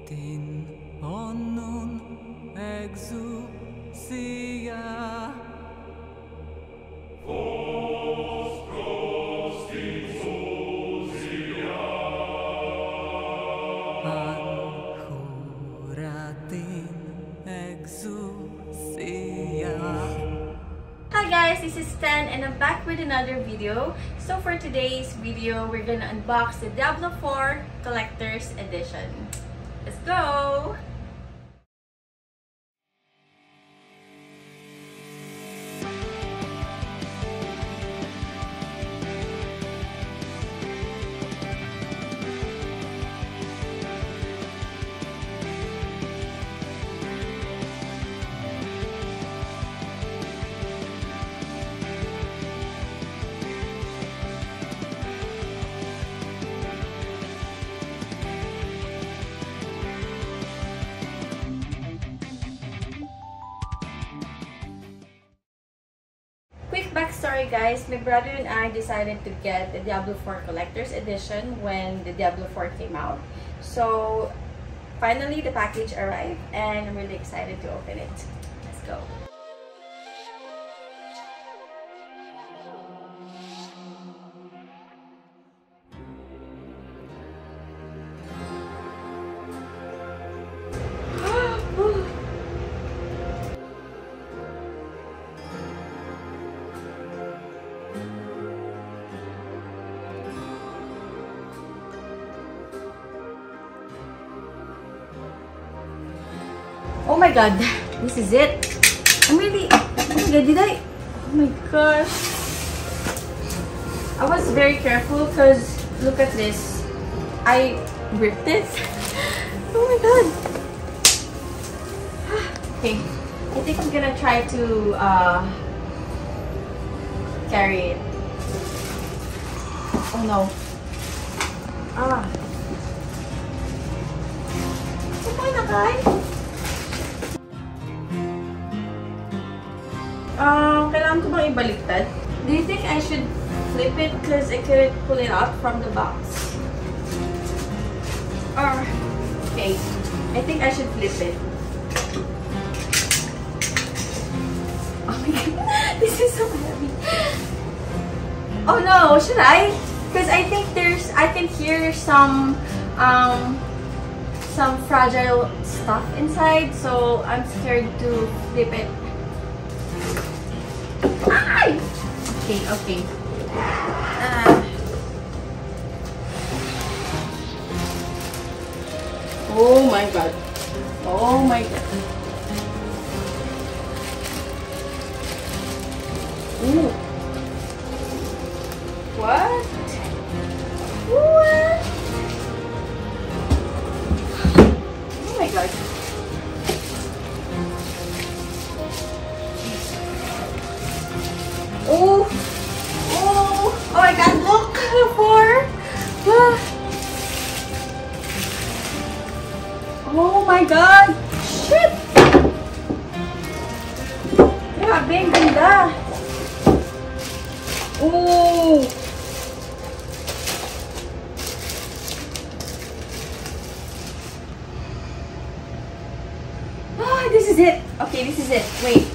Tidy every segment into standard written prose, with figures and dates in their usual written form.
Tin onnun exousia. Horadrim exousia. Hi guys, this is Stan and I'm back with another video. So for today's video, we're gonna unbox the Diablo 4 Collector's Edition. Let's go! Quick backstory guys, my brother and I decided to get the Diablo 4 Collector's Edition when the Diablo 4 came out. So finally the package arrived and I'm really excited to open it. Let's go. Oh my god, this is it. I'm really, oh my god, oh my gosh. I was very careful because look at this. I ripped it. Oh my god. Okay, I think I'm gonna try to carry it. Oh no. Okay na guys. Kailangan ko bang ibaliktad? Do you think I should flip it because I couldn't pull it out from the box? Or, okay, I think I should flip it. Oh my god, this is so heavy. Oh no, should I? Because I think I can hear some fragile stuff inside, so I'm scared to flip it. Okay. Oh my god. Oh my god. Ooh. What? What? Oh my god. Oh my god, look! Oh my god! Shit! Grabe, ang ganda! Oh! This is it! Okay, this is it. Wait.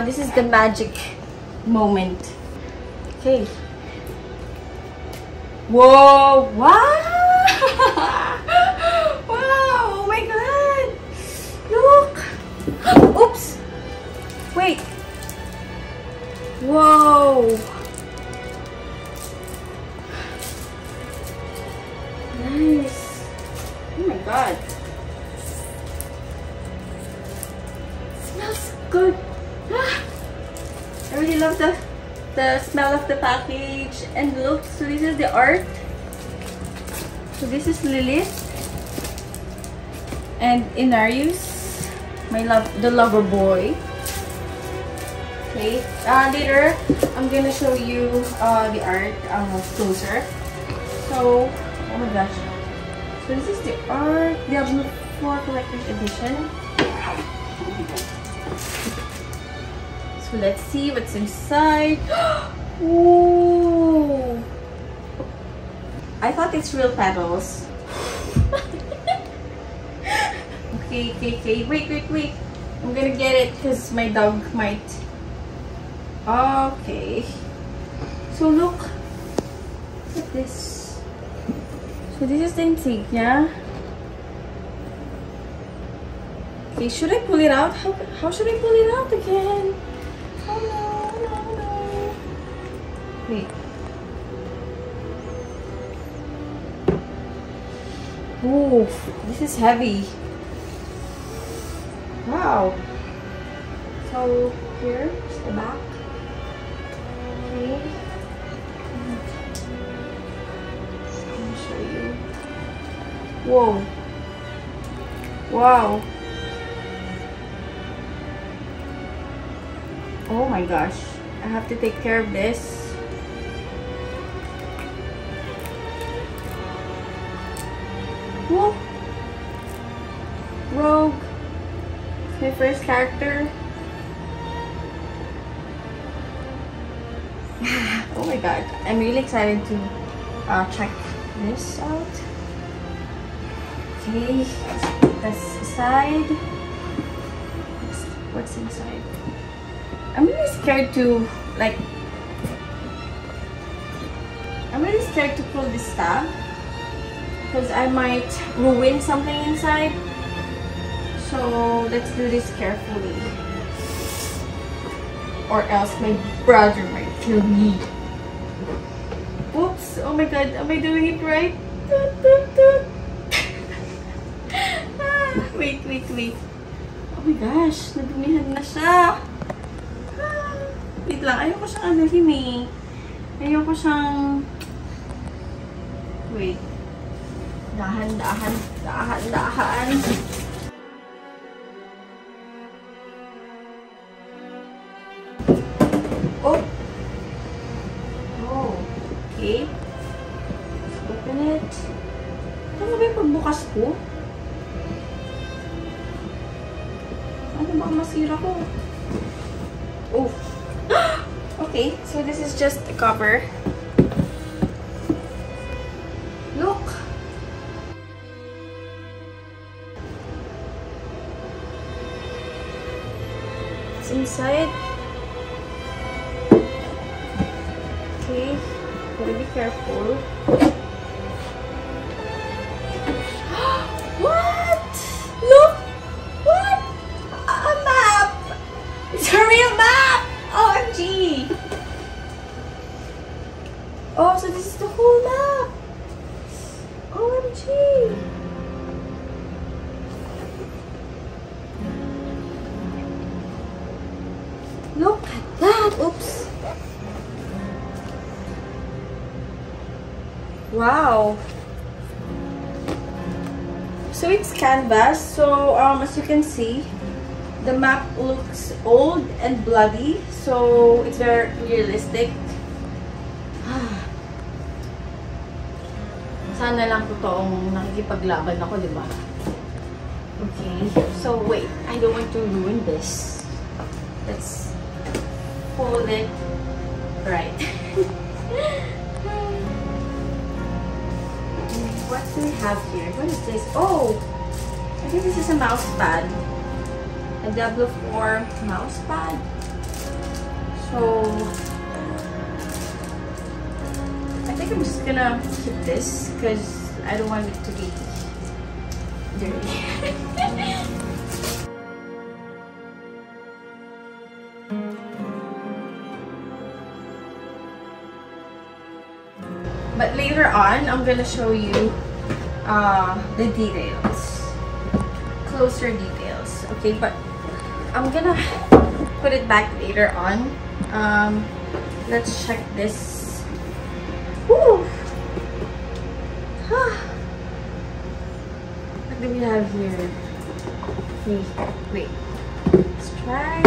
This is the magic moment. Okay. Whoa! Wow! Wow! Oh my god! Look! Oops! Wait! Whoa! Nice! Oh my god! Smells good! I really love the smell of the package. And look, so this is the art. So this is Lilith and Inarius, the lover boy. Okay, later I'm gonna show you the art closer. So, oh my gosh, so this is the art, Diablo 4 Collector's Edition. So let's see what's inside. Ooh! I thought it's real petals. Okay. Wait. I'm gonna get it because my dog might. Okay. So look at this. So this is the insignia. Okay, should I pull it out? How should I pull it out again? Oh no. Wait. Oh, this is heavy. Wow. So here's the back. Okay. Let me show you. Whoa. Wow. Oh my gosh. I have to take care of this. Whoa. Rogue. It's my first character. Oh my god. I'm really excited to check this out. Okay. Let's put this aside. What's inside? I'm really scared to pull this tab because I might ruin something inside. So let's do this carefully, or else my brother might kill me. Oops! Oh my god, am I doing it right? Wait. Oh my gosh, nadumihan na siya. Wait lang, ayoko siyang anuhin eh. Ayoko siyang... Wait. Dahan. Oh! Oh. Okay. Let's open it. Ito ba yung pagbukas ko? Ano ba masira ko? Oh. Okay, so this is just the cover. Look. It's inside. Okay, gotta be careful. What? Look! What? A map! It's a real map! OMG! Oh, so this is the whole map! OMG! Look at that! Oops! Wow! So it's canvas. So as you can see, the map looks old and bloody. So it's very realistic. Sana lang totoong nakikipaglaban ako, di ba? Okay. So wait, I don't want to ruin this. Let's hold it right. What do we have here? What is this? Oh! I think this is a mouse pad. A Diablo 4 mouse pad. So I think I'm just gonna keep this because I don't want it to be dirty. But later on, I'm gonna show you the details, closer details. Okay, but I'm gonna put it back later on. Let's check this. Woo! What do we have here? Okay, wait. Let's try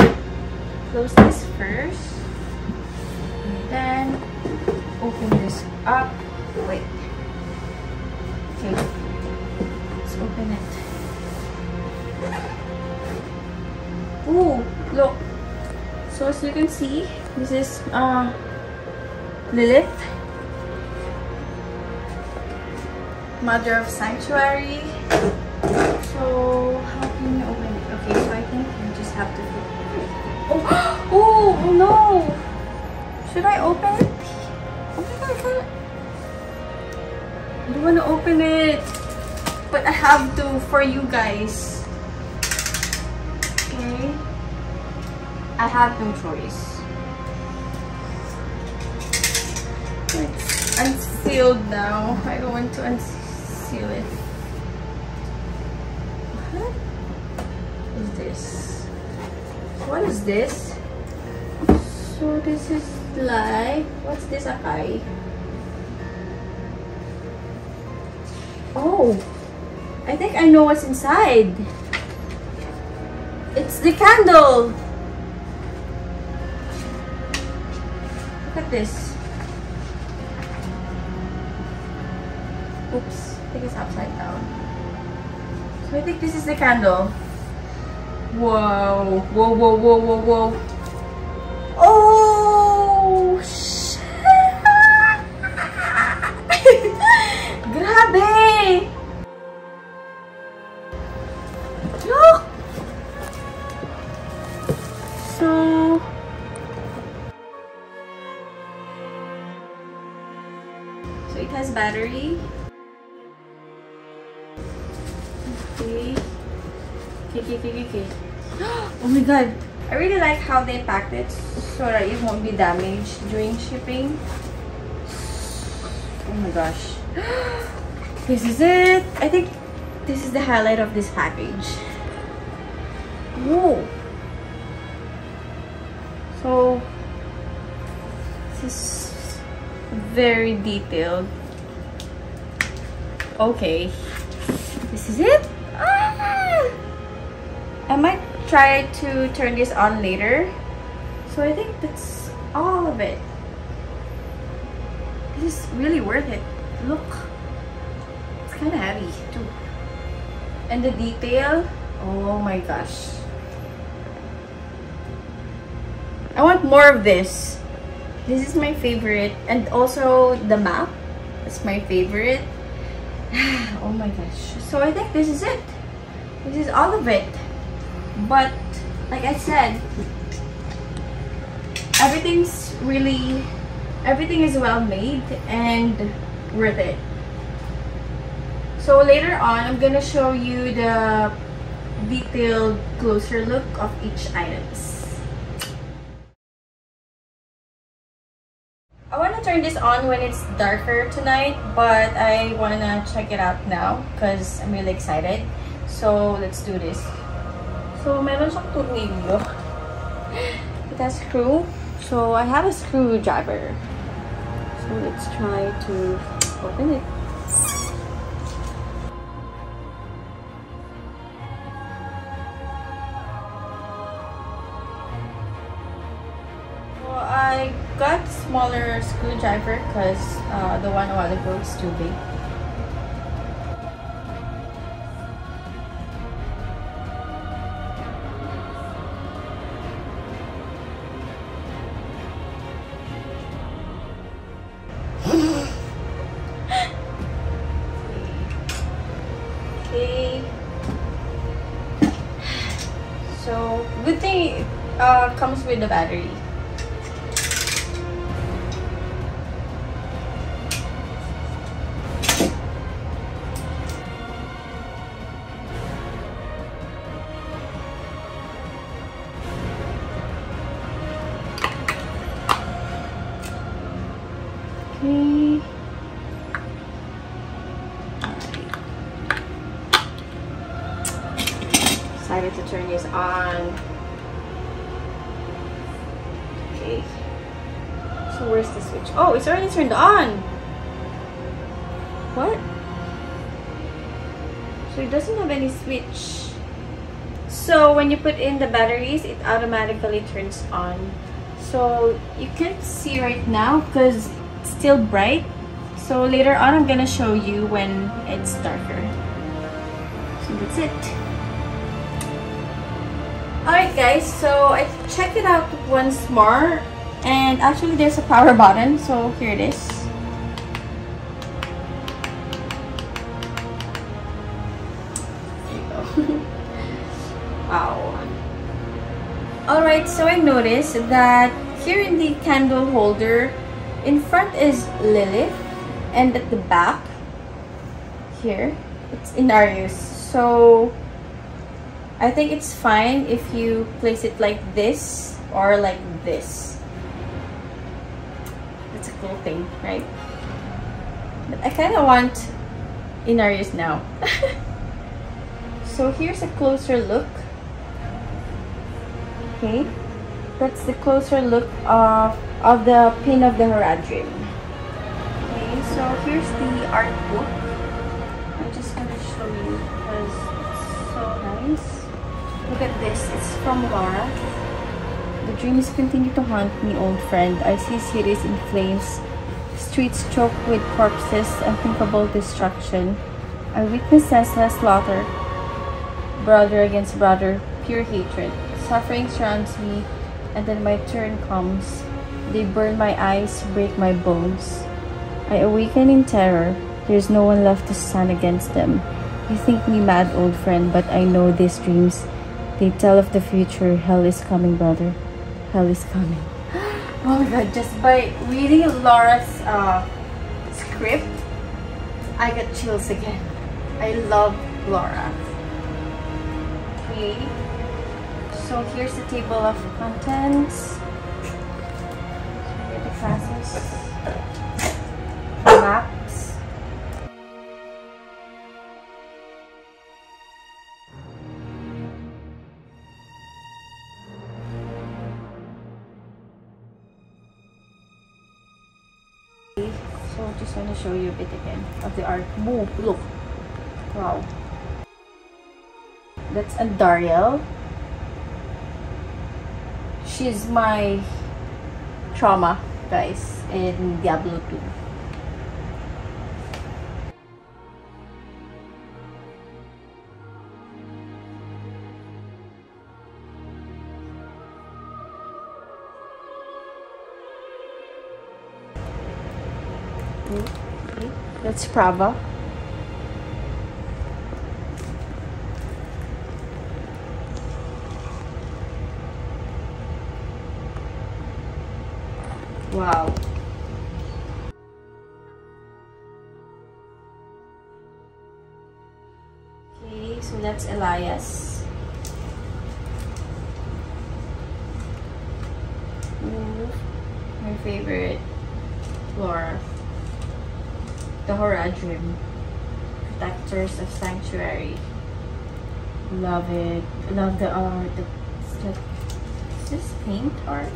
close this first, and then open this up. Wait. Okay. Let's open it. Ooh, look. So as you can see, this is Lilith, Mother of Sanctuary. So So how can you open it? Okay, so I think you just have to. Oh, oh no! Should I open it? Oh my god! I don't want to open it, but I have to for you guys. Okay, I have no choice. It's unsealed now. I don't want to unseal it. What is this? What is this? So this is like, what's this, Akai? Oh, I think I know what's inside. It's the candle. Look at this. Oops, I think it's upside down. So I think this is the candle. Whoa, whoa, whoa, whoa, whoa, whoa. Oh, shit. Grabe. Look. So it has battery. Okay. Okay. Oh my god. I really like how they packed it so that it won't be damaged during shipping. Oh my gosh. This is it. I think this is the highlight of this package. Oh. So this is very detailed. Okay. This is it. Ah! I might try to turn this on later. So I think that's all of it. This is really worth it. Look. It's kind of heavy too. And the detail. Oh my gosh. I want more of this. This is my favorite. And also the map. It's my favorite. Oh my gosh. So I think this is it. This is all of it. But like I said, everything is well made and worth it. So later on, I'm gonna show you the detailed closer look of each items. I want to turn this on when it's darker tonight, but I want to check it out now because I'm really excited. So let's do this. So meron siyang tornilyo. It has screw. So I have a screwdriver. So let's try to open it. So I got smaller screwdriver because the one a while ago is too big. Okay. So good thing it comes with the battery. Okay. Decided to turn this on. Okay. So where's the switch? Oh, it's already turned on. What? So it doesn't have any switch. So when you put in the batteries, it automatically turns on. So you can't see right now because it's still bright. So later on, I'm gonna show you when it's darker. So that's it. Alright guys, so I checked it out once more, and actually there's a power button, so here it is. There you go. So I noticed that here in the candle holder, in front is Lilith, and at the back here it's Inarius. So I think it's fine if you place it like this or like this. That's a cool thing, right? But I kind of want Inarius now. So here's a closer look. Okay, that's the closer look of the pin of the Horadrim. Okay, so here's the art book. I'm just gonna show you because it's so nice. Look at this, it's from Laura. The dreams continue to haunt me, old friend. I see cities in flames, streets choked with corpses, unthinkable destruction. I witness senseless slaughter, brother against brother, pure hatred. Suffering surrounds me, and then my turn comes. They burn my eyes, break my bones. I awaken in terror. There's no one left to stand against them. You think me mad, old friend, but I know these dreams. They tell of the future. Hell is coming, brother. Hell is coming. Oh my god, just by reading Laura's script, I got chills again. I love Laura. Okay. So here's the table of contents. Here are the classes, the maps. So just want to show you a bit again of the art. Whoa, look. Wow. That's Andariel. She's my trauma, guys, in Diablo 2. Okay, that's Prava. Wow. Okay, so that's Elias. Ooh, my favorite, Laura. The Horadrim, protectors of sanctuary. Love it. I love the art. Is this paint art?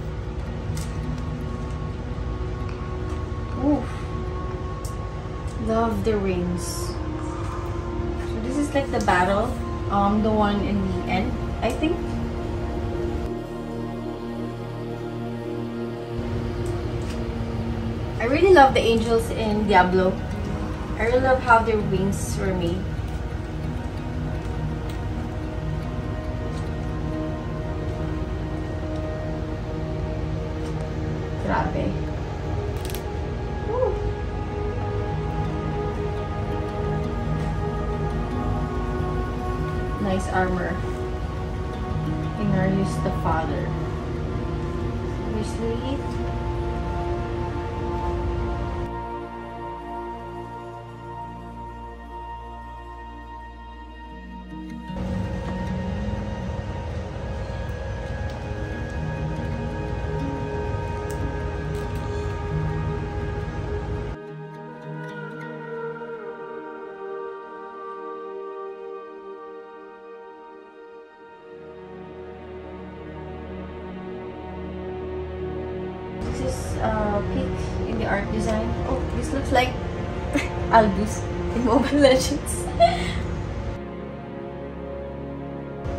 Ooh. Love the rings. So this is like the battle, the one in the end, I think. I really love the angels in Diablo. I really love how their wings were made. Grabe. Woo. Nice armor. Inarius the Father. Seriously? Peek in the art design. Oh, this looks like Albus in Mobile Legends.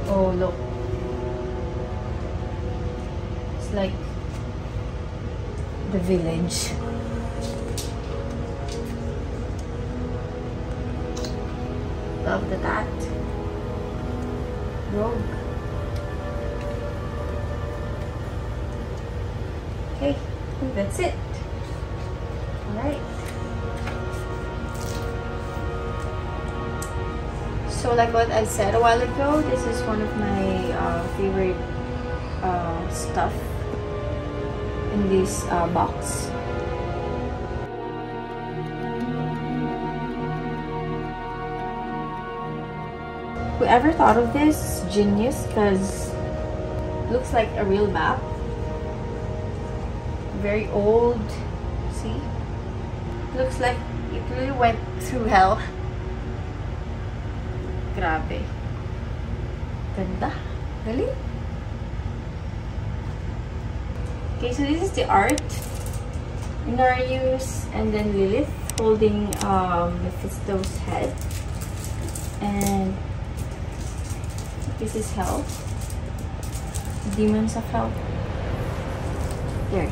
Oh, look. It's like the village. Love the tat. Rogue. Okay, I think that's it. Alright. So like what I said a while ago, this is one of my favorite stuff in this box. Whoever thought of this, genius, because it looks like a real map. Very old. See? Looks like it really went through hell. Grabe. Ganda. Really? Okay, so this is the art. Inarius and then Lilith holding Mephisto's head. And this is hell. Demons of hell. There.